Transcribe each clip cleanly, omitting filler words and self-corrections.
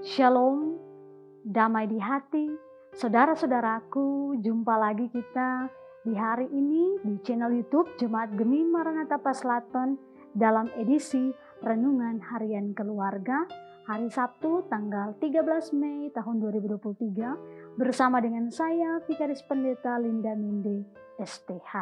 Shalom, damai di hati. Saudara-saudaraku, jumpa lagi kita di hari ini di channel YouTube Jemaat Gemi Maranatha Paslaton dalam edisi Renungan Harian Keluarga hari Sabtu tanggal 13 Mei tahun 2023 bersama dengan saya Vikaris Pendeta Linda Minde STH.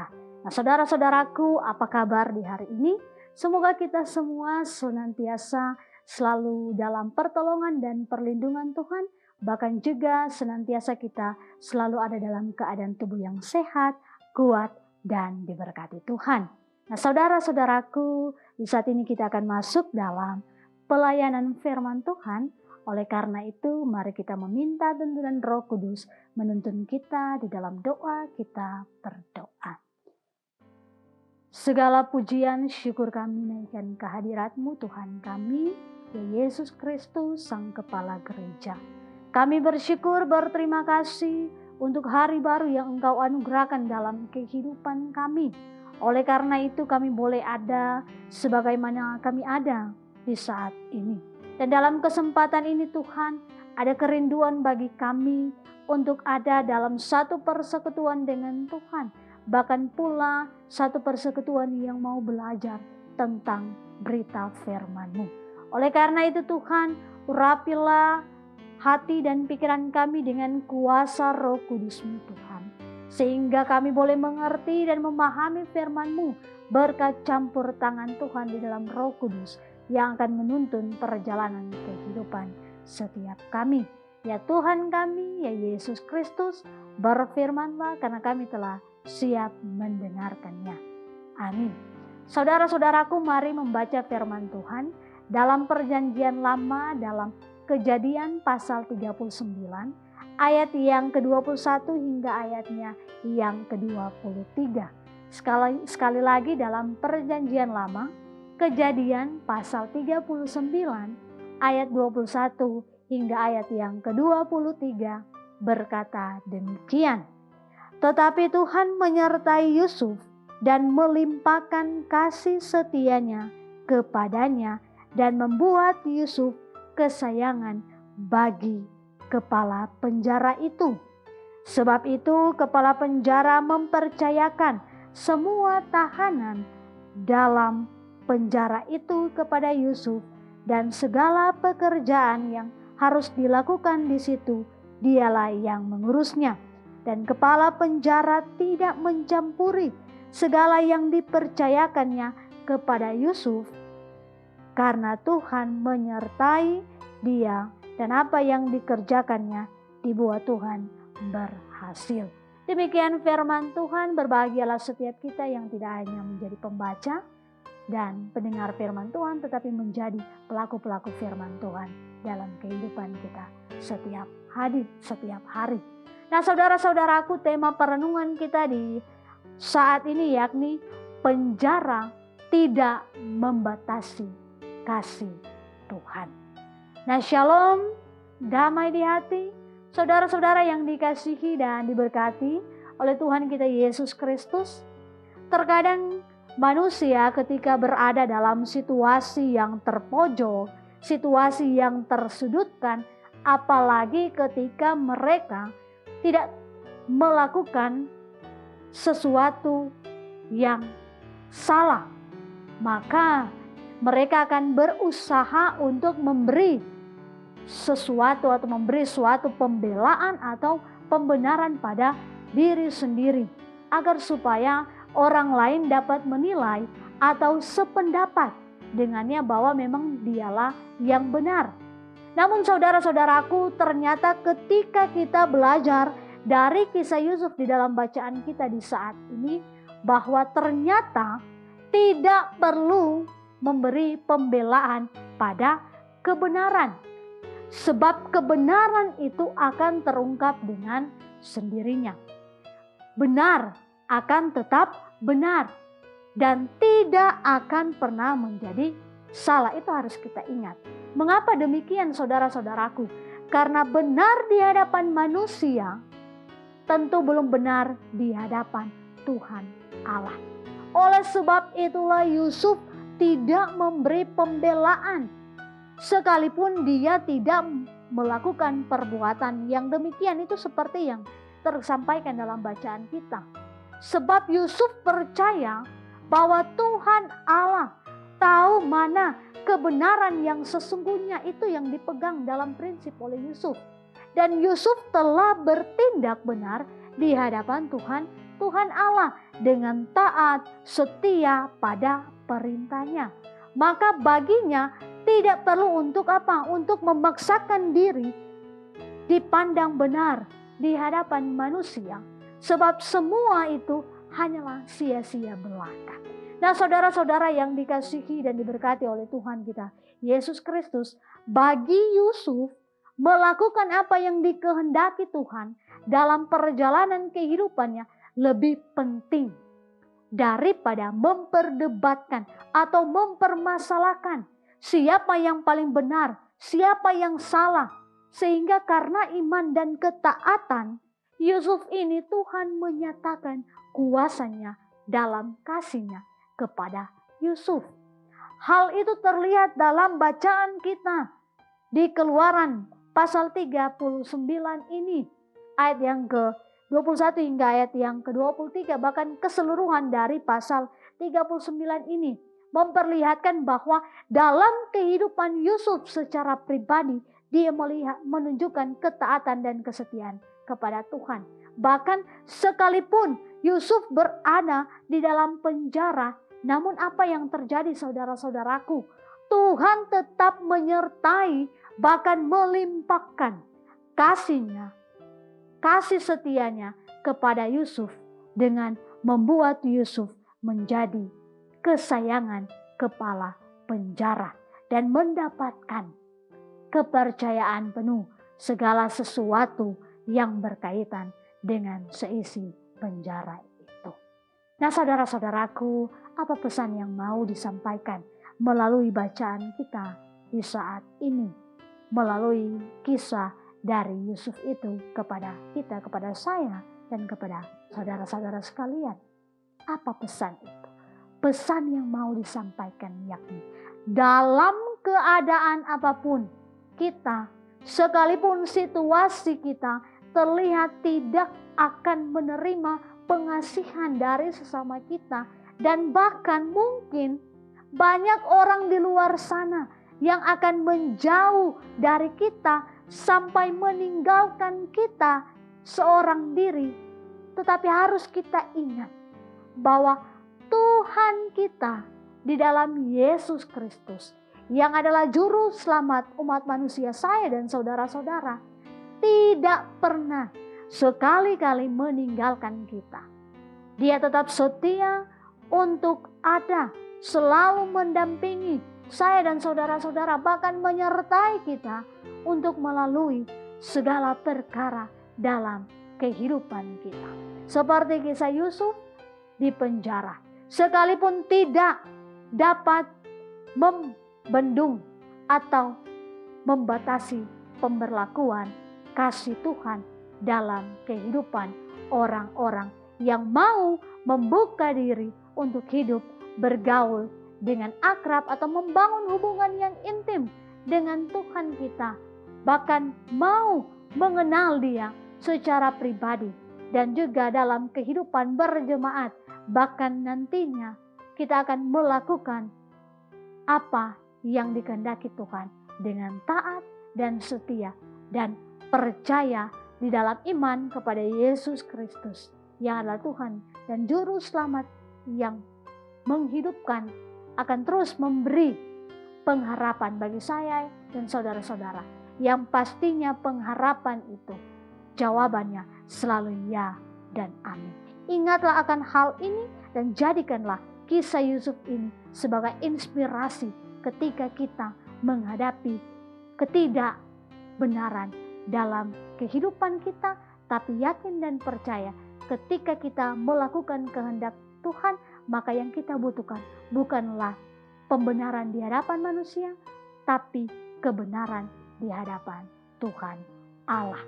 Nah, saudara-saudaraku, apa kabar di hari ini? Semoga kita semua senantiasa selalu dalam pertolongan dan perlindungan Tuhan, bahkan juga senantiasa kita selalu ada dalam keadaan tubuh yang sehat, kuat, dan diberkati Tuhan. Nah, saudara-saudaraku, di saat ini kita akan masuk dalam pelayanan firman Tuhan. Oleh karena itu, mari kita meminta tuntunan Roh Kudus menuntun kita di dalam doa. Kita berdoa. Segala pujian syukur kami naikkan kehadirat-Mu Tuhan kami, ya Yesus Kristus Sang Kepala Gereja. Kami bersyukur, berterima kasih untuk hari baru yang Engkau anugerahkan dalam kehidupan kami. Oleh karena itu kami boleh ada sebagaimana kami ada di saat ini. Dan dalam kesempatan ini Tuhan, ada kerinduan bagi kami untuk ada dalam satu persekutuan dengan Tuhan. Bahkan pula satu persekutuan yang mau belajar tentang berita firman-Mu. Oleh karena itu Tuhan, urapilah hati dan pikiran kami dengan kuasa Roh Kudus-Mu Tuhan. Sehingga kami boleh mengerti dan memahami firman-Mu berkat campur tangan Tuhan di dalam Roh Kudus yang akan menuntun perjalanan kehidupan setiap kami. Ya Tuhan kami, ya Yesus Kristus, berfirman-Lah karena kami telah siap mendengarkannya. Amin. Saudara-saudaraku, mari membaca firman Tuhan dalam perjanjian lama dalam Kejadian pasal 39 ayat yang ke-21 hingga ayatnya yang ke-23. Sekali lagi dalam perjanjian lama Kejadian pasal 39 ayat 21 hingga ayat yang ke-23 berkata demikian. Tetapi Tuhan menyertai Yusuf dan melimpahkan kasih setianya kepadanya dan membuat Yusuf kesayangan bagi kepala penjara itu. Sebab itu kepala penjara mempercayakan semua tahanan dalam penjara itu kepada Yusuf, dan segala pekerjaan yang harus dilakukan di situ dialah yang mengurusnya. Dan kepala penjara tidak mencampuri segala yang dipercayakannya kepada Yusuf, karena Tuhan menyertai dia dan apa yang dikerjakannya dibuat Tuhan berhasil. Demikian firman Tuhan. Berbahagialah setiap kita yang tidak hanya menjadi pembaca dan pendengar firman Tuhan, tetapi menjadi pelaku-pelaku firman Tuhan dalam kehidupan kita setiap hari. Nah, saudara-saudaraku, tema perenungan kita di saat ini yakni penjara tidak membatasi kasih Tuhan. Nah, shalom, damai di hati, saudara-saudara yang dikasihi dan diberkati oleh Tuhan kita Yesus Kristus. Terkadang manusia ketika berada dalam situasi yang terpojok, situasi yang tersudutkan, apalagi ketika mereka tidak melakukan sesuatu yang salah, maka mereka akan berusaha untuk memberi sesuatu atau memberi suatu pembelaan atau pembenaran pada diri sendiri agar supaya orang lain dapat menilai atau sependapat dengannya bahwa memang dialah yang benar. Namun saudara-saudaraku, ternyata ketika kita belajar dari kisah Yusuf di dalam bacaan kita di saat ini, bahwa ternyata tidak perlu memberi pembelaan pada kebenaran. Sebab kebenaran itu akan terungkap dengan sendirinya. Benar akan tetap benar dan tidak akan pernah menjadi salah. Itu harus kita ingat. Mengapa demikian, saudara-saudaraku? Karena benar di hadapan manusia tentu belum benar di hadapan Tuhan Allah. Oleh sebab itulah Yusuf tidak memberi pembelaan sekalipun dia tidak melakukan perbuatan yang demikian. Itu seperti yang tersampaikan dalam bacaan kita. Sebab Yusuf percaya bahwa Tuhan Allah tahu mana kebenaran yang sesungguhnya, itu yang dipegang dalam prinsip oleh Yusuf. Dan Yusuf telah bertindak benar di hadapan Tuhan Allah dengan taat setia pada perintahnya. Maka baginya tidak perlu untuk apa? Untuk memaksakan diri dipandang benar di hadapan manusia. Sebab semua itu hanyalah sia-sia belaka. Nah, saudara-saudara yang dikasihi dan diberkati oleh Tuhan kita Yesus Kristus, bagi Yusuf melakukan apa yang dikehendaki Tuhan dalam perjalanan kehidupannya lebih penting daripada memperdebatkan atau mempermasalahkan siapa yang paling benar, siapa yang salah. Sehingga karena iman dan ketaatan Yusuf ini, Tuhan menyatakan kuasanya dalam kasihnya kepada Yusuf. Hal itu terlihat dalam bacaan kita di Keluaran pasal 39 ini, ayat yang ke-21 hingga ayat yang ke-23, bahkan keseluruhan dari pasal 39 ini memperlihatkan bahwa dalam kehidupan Yusuf secara pribadi dia menunjukkan ketaatan dan kesetiaan kepada Tuhan. Bahkan sekalipun Yusuf berada di dalam penjara, namun apa yang terjadi saudara-saudaraku? Tuhan tetap menyertai, bahkan melimpahkan kasihnya, kasih setianya kepada Yusuf dengan membuat Yusuf menjadi kesayangan kepala penjara dan mendapatkan kepercayaan penuh segala sesuatu yang berkaitan dengan seisi penjara itu. Nah, saudara-saudaraku, apa pesan yang mau disampaikan melalui bacaan kita di saat ini, melalui kisah dari Yusuf itu kepada kita, kepada saya, dan kepada saudara-saudara sekalian? Apa pesan itu? Pesan yang mau disampaikan yakni dalam keadaan apapun kita, sekalipun situasi kita terlihat tidak akan menerima pengasihan dari sesama kita, dan bahkan mungkin banyak orang di luar sana yang akan menjauh dari kita sampai meninggalkan kita seorang diri. Tetapi harus kita ingat bahwa Tuhan kita di dalam Yesus Kristus, yang adalah juru selamat umat manusia, saya dan saudara-saudara, tidak pernah sekali-kali meninggalkan kita. Dia tetap setia untuk ada, selalu mendampingi saya dan saudara-saudara, bahkan menyertai kita untuk melalui segala perkara dalam kehidupan kita. Seperti kisah Yusuf di penjara, sekalipun tidak dapat membendung atau membatasi pemberlakuan kasih Tuhan dalam kehidupan orang-orang yang mau membuka diri untuk hidup, bergaul dengan akrab atau membangun hubungan yang intim dengan Tuhan kita, bahkan mau mengenal Dia secara pribadi dan juga dalam kehidupan berjemaat. Bahkan nantinya kita akan melakukan apa yang dikehendaki Tuhan dengan taat dan setia dan percaya di dalam iman kepada Yesus Kristus yang adalah Tuhan dan Juru Selamat yang menghidupkan, akan terus memberi pengharapan bagi saya dan saudara-saudara, yang pastinya pengharapan itu jawabannya selalu ya dan amin. Ingatlah akan hal ini dan jadikanlah kisah Yusuf ini sebagai inspirasi ketika kita menghadapi ketidakbenaran dalam kehidupan kita, tapi yakin dan percaya ketika kita melakukan kehendak Tuhan, maka yang kita butuhkan bukanlah pembenaran di hadapan manusia, tapi kebenaran di hadapan Tuhan Allah.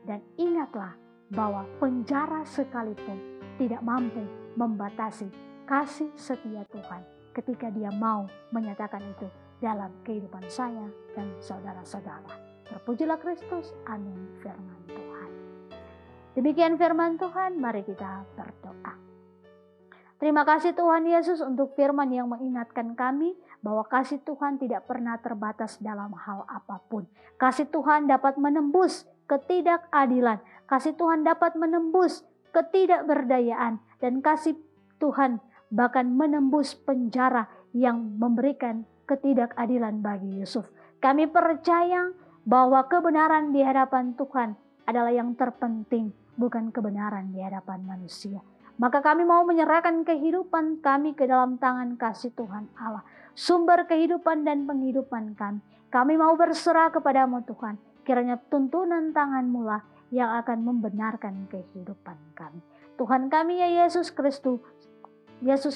Dan ingatlah bahwa penjara sekalipun tidak mampu membatasi kasih setia Tuhan ketika Dia mau menyatakan itu dalam kehidupan saya dan saudara-saudara. Terpujilah Kristus. Amin. Firman Tuhan. Demikian firman Tuhan, mari kita berdoa. Terima kasih Tuhan Yesus untuk firman yang mengingatkan kami bahwa kasih Tuhan tidak pernah terbatas dalam hal apapun. Kasih Tuhan dapat menembus ketidakadilan. Kasih Tuhan dapat menembus ketidakberdayaan. Dan kasih Tuhan bahkan menembus penjara yang memberikan ketidakadilan bagi Yusuf. Kami percaya bahwa kebenaran di hadapan Tuhan adalah yang terpenting, bukan kebenaran di hadapan manusia. Maka kami mau menyerahkan kehidupan kami ke dalam tangan kasih Tuhan Allah. Sumber kehidupan dan penghidupan kami. Kami mau berserah kepadamu Tuhan. Kiranya tuntunan tangan-Mu lah yang akan membenarkan kehidupan kami. Tuhan kami ya Yesus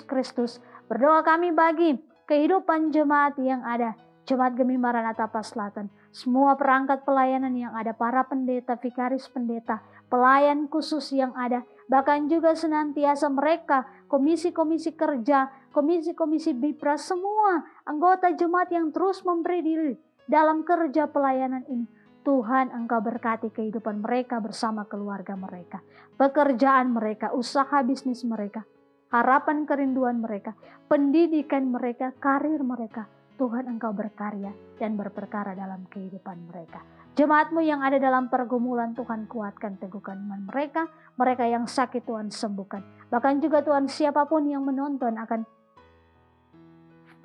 Kristus, berdoa kami bagi kehidupan jemaat yang ada. Jemaat Gemi Maranatha Selatan. Semua perangkat pelayanan yang ada. Para pendeta, vikaris pendeta, pelayan khusus yang ada. Bahkan juga senantiasa mereka, komisi-komisi kerja, komisi-komisi BIPRA, semua anggota jemaat yang terus memberi diri dalam kerja pelayanan ini. Tuhan Engkau berkati kehidupan mereka bersama keluarga mereka. Pekerjaan mereka, usaha bisnis mereka, harapan kerinduan mereka, pendidikan mereka, karir mereka. Tuhan Engkau berkarya dan berperkara dalam kehidupan mereka. Jemaat-Mu yang ada dalam pergumulan Tuhan kuatkan, teguhkan iman mereka. Mereka yang sakit Tuhan sembuhkan. Bahkan juga Tuhan siapapun yang menonton akan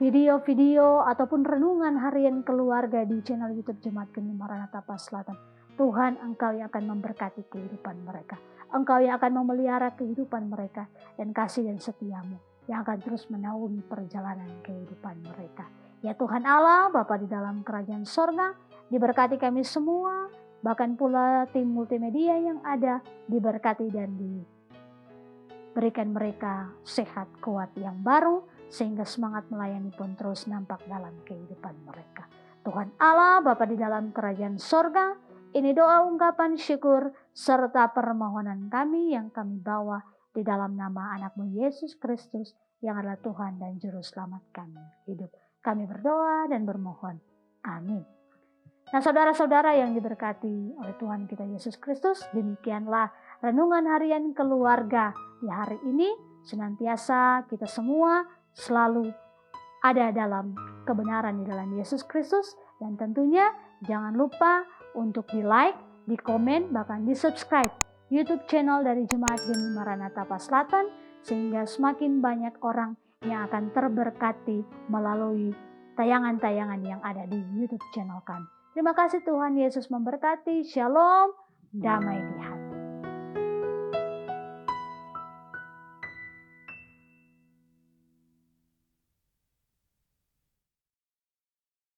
video-video ataupun renungan harian keluarga di channel YouTube Jemaat Gemi Maranatha Selatan. Tuhan Engkau yang akan memberkati kehidupan mereka. Engkau yang akan memelihara kehidupan mereka. Dan kasih dan setia-Mu yang akan terus menaungi perjalanan kehidupan mereka. Ya Tuhan Allah, Bapa di dalam kerajaan sorga, diberkati kami semua, bahkan pula tim multimedia yang ada, diberkati dan diberikan mereka sehat kuat yang baru, sehingga semangat melayani pun terus nampak dalam kehidupan mereka. Tuhan Allah, Bapa di dalam kerajaan sorga, ini doa ungkapan syukur serta permohonan kami yang kami bawa di dalam nama anak-Mu Yesus Kristus yang adalah Tuhan dan Juru Selamat kami hidup. Kami berdoa dan bermohon. Amin. Nah saudara-saudara yang diberkati oleh Tuhan kita Yesus Kristus, demikianlah renungan harian keluarga di hari ini. Senantiasa kita semua selalu ada dalam kebenaran di dalam Yesus Kristus. Dan tentunya jangan lupa untuk di like, di komen, bahkan di subscribe YouTube channel dari Jemaat Gemi Maranatha Selatan. Sehingga semakin banyak orang yang akan terberkati melalui tayangan-tayangan yang ada di YouTube channel kami. Terima kasih Tuhan Yesus memberkati. Shalom, damai di hati.